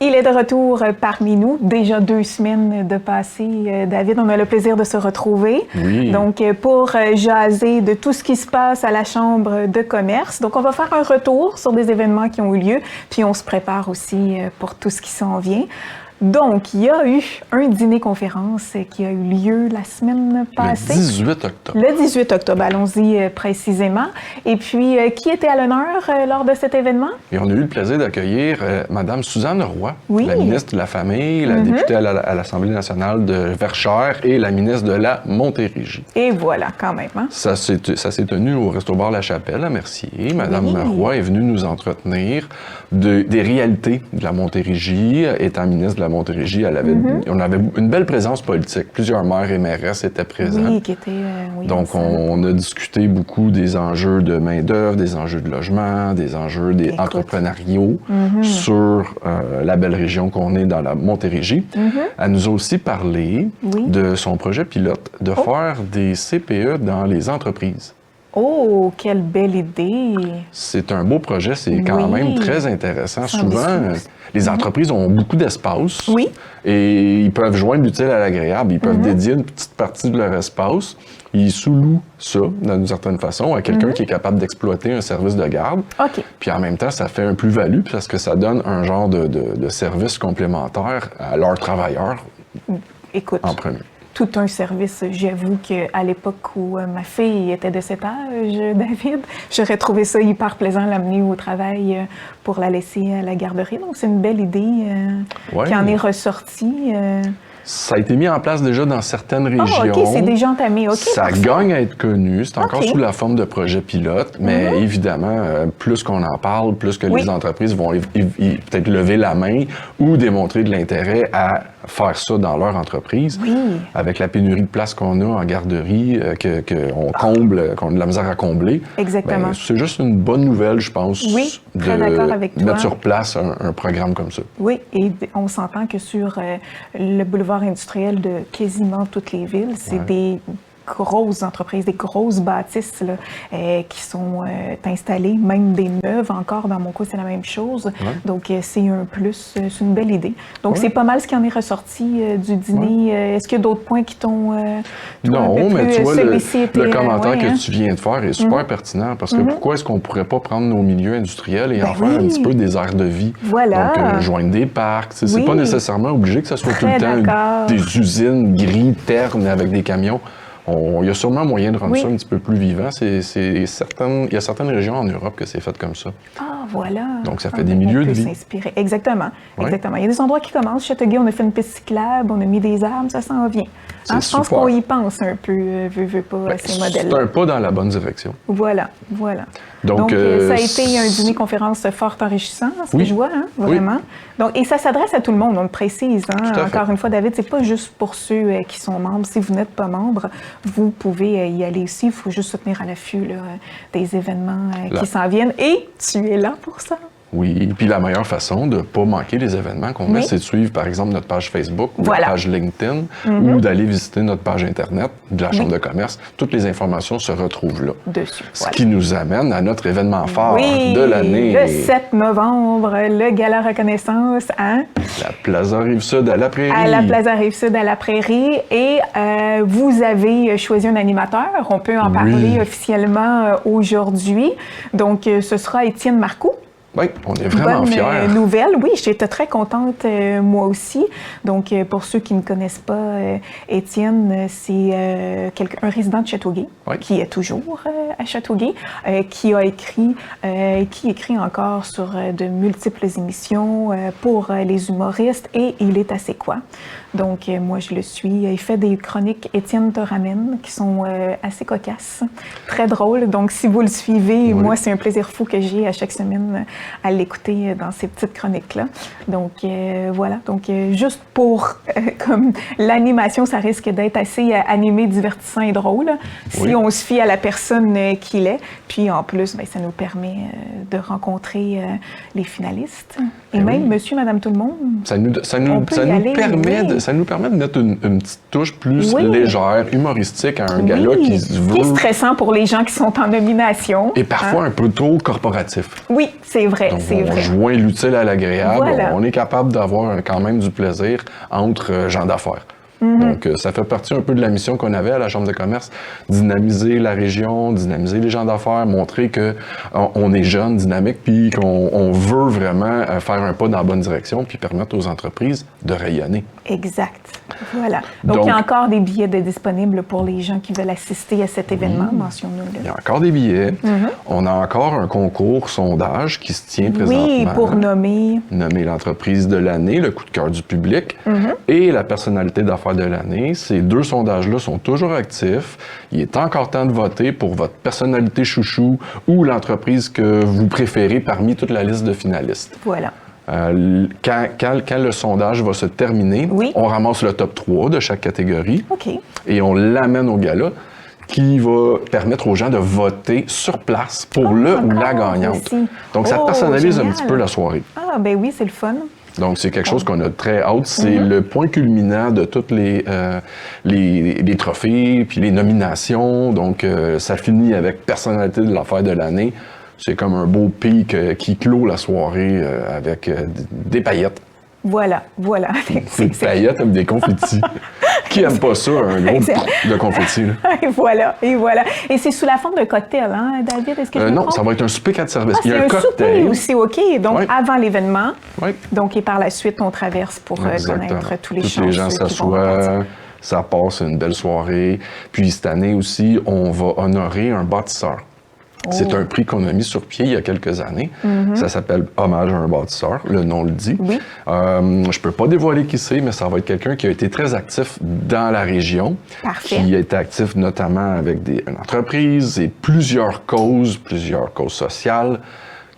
Il est de retour parmi nous. Déjà 2 semaines de passé, David. On a le plaisir de se retrouver. Oui. Donc, pour jaser de tout ce qui se passe à la Chambre de commerce. Donc, on va faire un retour sur des événements qui ont eu lieu. Puis, on se prépare aussi pour tout ce qui s'en vient. Donc, il y a eu un dîner-conférence qui a eu lieu la semaine passée. Le 18 octobre. Le 18 octobre, allons-y précisément. Et puis, qui était à l'honneur lors de cet événement? Et on a eu le plaisir d'accueillir Mme Suzanne Roy, oui. la ministre de la Famille, la députée à l'Assemblée nationale de Verchères et la ministre de la Montérégie. Et voilà, quand même. Hein? Ça s'est tenu au Resto-Bar La Chapelle à Mercier. Mme Roy est venue nous entretenir des réalités de la Montérégie. Étant ministre de la Montérégie, on avait une belle présence politique. Plusieurs maires et mairesses étaient présents. Oui, qui étaient... Donc, on a discuté beaucoup des enjeux de main-d'œuvre, des enjeux de logement, des enjeux entrepreneuriaux sur la belle région qu'on est dans la Montérégie. Elle nous a aussi parlé de son projet pilote de faire des CPE dans les entreprises. Oh, quelle belle idée! C'est un beau projet, c'est quand même très intéressant. Souvent, les entreprises ont beaucoup d'espace et ils peuvent joindre l'utile à l'agréable. Ils peuvent dédier une petite partie de leur espace. Ils sous-louent ça, d'une certaine façon, à quelqu'un qui est capable d'exploiter un service de garde. Puis en même temps, ça fait un plus-value parce que ça donne un genre de service complémentaire à leurs travailleurs. Écoute. En premier. Tout un service. J'avoue qu'à l'époque où ma fille était de cet âge, David, j'aurais trouvé ça hyper plaisant de l'amener au travail pour la laisser à la garderie. Donc, c'est une belle idée qui en est ressortie. Ça a été mis en place déjà dans certaines régions. OK, c'est déjà entamé. OK, ça gagne à être connu. C'est encore sous la forme de projet pilote, mais évidemment, plus qu'on en parle, plus que les entreprises vont peut-être lever la main ou démontrer de l'intérêt à faire ça dans leur entreprise. Avec la pénurie de places qu'on a en garderie, qu'on comble, qu'on a de la misère à combler. Exactement. Ben, c'est juste une bonne nouvelle, je pense, de mettre sur place un programme comme ça. Oui, et on s'entend que sur le boulevard industriel de quasiment toutes les villes, c'est des grosses entreprises, des grosses bâtisses là, qui sont installées, même des neuves encore. Dans mon cas, c'est la même chose. Donc, c'est un plus, c'est une belle idée. Donc, c'est pas mal ce qui en est ressorti du dîner. Est-ce qu'il y a d'autres points qui t'ont non, mais tu vois, le commentaire que hein? tu viens de faire est super pertinent parce que pourquoi est-ce qu'on ne pourrait pas prendre nos milieux industriels et en faire un petit peu des aires de vie? Voilà. Donc, joindre des parcs. C'est pas nécessairement obligé que ce soit tout le temps des usines gris, ternes avec des camions. Il y a sûrement moyen de rendre ça un petit peu plus vivant. Il y a certaines régions en Europe que c'est fait comme ça. Ah, voilà. Donc, ça fait des milieux de vie. S'inspirer. Exactement. Exactement. Il y a des endroits qui commencent. Châteauguay, on a fait une piste cyclable, on a mis des arbres, ça s'en vient. Hein, je pense qu'on y pense un peu, veut pas, ces modèles-là. C'est un pas dans la bonne direction. Voilà. Donc ça a été un dîner-conférence fort enrichissant, ce que je vois, hein, vraiment. Donc, et ça s'adresse à tout le monde, on le précise. Hein, encore une fois, David, c'est pas juste pour ceux qui sont membres. Si vous n'êtes pas membre, vous pouvez y aller aussi. Il faut juste se tenir à l'affût des événements qui s'en viennent. Et tu es là pour ça. Oui, puis la meilleure façon de ne pas manquer les événements qu'on met, c'est de suivre, par exemple, notre page Facebook ou notre page LinkedIn ou d'aller visiter notre page Internet de la Chambre de commerce. Toutes les informations se retrouvent là. Dessus. Ce qui nous amène à notre événement phare de l'année. Le 7 novembre, le Gala Reconnaissance à... La Plaza Rive-Sud à la Prairie. À la Plaza Rive-Sud à la Prairie. Et vous avez choisi un animateur. On peut en parler officiellement aujourd'hui. Donc, ce sera Étienne Marcoux. Oui, on est vraiment fiers. Bonne nouvelle. Oui, j'étais très contente, moi aussi. Donc, pour ceux qui ne connaissent pas Étienne, c'est un résident de Châteauguay, qui est toujours à Châteauguay, qui écrit encore sur de multiples émissions pour les humoristes et il est assez quoi. Donc, moi, je le suis. Il fait des chroniques Étienne te ramène qui sont assez cocasses, très drôles. Donc, si vous le suivez, moi, c'est un plaisir fou que j'ai à chaque semaine à l'écouter dans ces petites chroniques-là. Donc, voilà. Donc, juste pour, comme l'animation, ça risque d'être assez animé, divertissant et drôle si on se fie à la personne qu'il est. Puis, en plus, ben, ça nous permet de rencontrer les finalistes et même monsieur, madame, tout le monde. Ça nous permet de mettre une petite touche plus légère, humoristique à un gala qui se veut... Qui est stressant pour les gens qui sont en nomination. Et parfois un peu trop corporatif. Oui, c'est vrai, Donc, c'est vrai. On joint l'utile à l'agréable. Voilà. On est capable d'avoir quand même du plaisir entre gens d'affaires. Donc, ça fait partie un peu de la mission qu'on avait à la Chambre de commerce, dynamiser la région, dynamiser les gens d'affaires, montrer qu'on est jeune, dynamique, puis qu'on veut vraiment faire un pas dans la bonne direction, puis permettre aux entreprises de rayonner. Exact. Voilà. Donc, il y a encore des billets disponibles pour les gens qui veulent assister à cet événement, mentionne-nous-le. Il y a encore des billets. On a encore un concours sondage qui se tient présentement. Oui, pour nommer l'entreprise de l'année, le coup de cœur du public et la personnalité d'affaires de l'année. Ces 2 sondages-là sont toujours actifs. Il est encore temps de voter pour votre personnalité chouchou ou l'entreprise que vous préférez parmi toute la liste de finalistes. Voilà. Quand le sondage va se terminer, on ramasse le top 3 de chaque catégorie et on l'amène au gala qui va permettre aux gens de voter sur place pour le ou la gagnante. Aussi. Donc, ça personnalise un petit peu la soirée. Ah, ben oui, c'est le fun. Donc, c'est quelque chose qu'on a très hâte. C'est le point culminant de tous les trophées puis les nominations. Donc, ça finit avec personnalité de l'affaire de l'année. C'est comme un beau pic qui clôt la soirée avec des paillettes. Voilà. Des paillettes avec des confettis. Qui aime pas ça, un gros de confettis? Et voilà. Et c'est sous la forme d'un cocktail, hein, David? Est-ce que je me non, trompe? ça va être un souper 4 services. Il y a un cocktail souper aussi, OK. Donc, avant l'événement. Oui. Donc, et par la suite, on traverse pour connaître tous les chanceux. Les gens s'assoient, ça passe une belle soirée. Puis, cette année aussi, on va honorer un bâtisseur. C'est un prix qu'on a mis sur pied il y a quelques années. Ça s'appelle Hommage à un bâtisseur, le nom le dit. Oui. Je peux pas dévoiler qui c'est, mais ça va être quelqu'un qui a été très actif dans la région. Parfait. Qui a été actif notamment avec une entreprise et plusieurs causes sociales.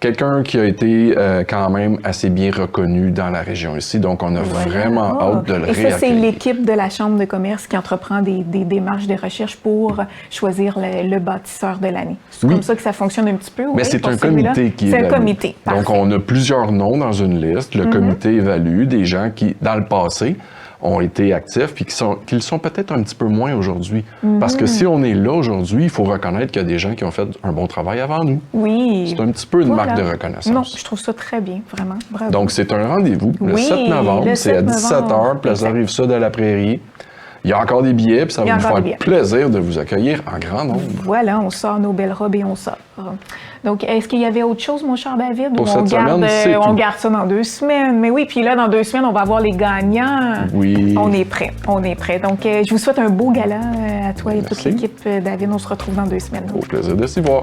Quelqu'un qui a été quand même assez bien reconnu dans la région ici. Donc, on a vraiment hâte de le réaccueillir. Et ça, c'est l'équipe de la Chambre de commerce qui entreprend des démarches de recherche pour choisir le bâtisseur de l'année. C'est comme ça que ça fonctionne un petit peu? Mais c'est un comité qui évalue. C'est un comité. Donc, on a plusieurs noms dans une liste. Le comité évalue des gens qui, dans le passé, ont été actifs puis qui le sont peut-être un petit peu moins aujourd'hui. Parce que si on est là aujourd'hui, il faut reconnaître qu'il y a des gens qui ont fait un bon travail avant nous. Oui. C'est un petit peu une marque de reconnaissance. Non, je trouve ça très bien, vraiment. Bravo. Donc, c'est un rendez-vous le 7 novembre. C'est à 17h, Place Rive-Sud à la Prairie. Il y a encore des billets, puis ça va nous faire plaisir de vous accueillir en grand nombre. Voilà, on sort nos belles robes et on sort. Donc, est-ce qu'il y avait autre chose, mon cher David? Pour cette semaine, c'est on garde ça dans 2 semaines. Mais oui, puis là, dans 2 semaines, on va avoir les gagnants. Oui. On est prêts. Donc, je vous souhaite un beau gala à toi et toute l'équipe, David. On se retrouve dans 2 semaines. Au plaisir de s'y voir.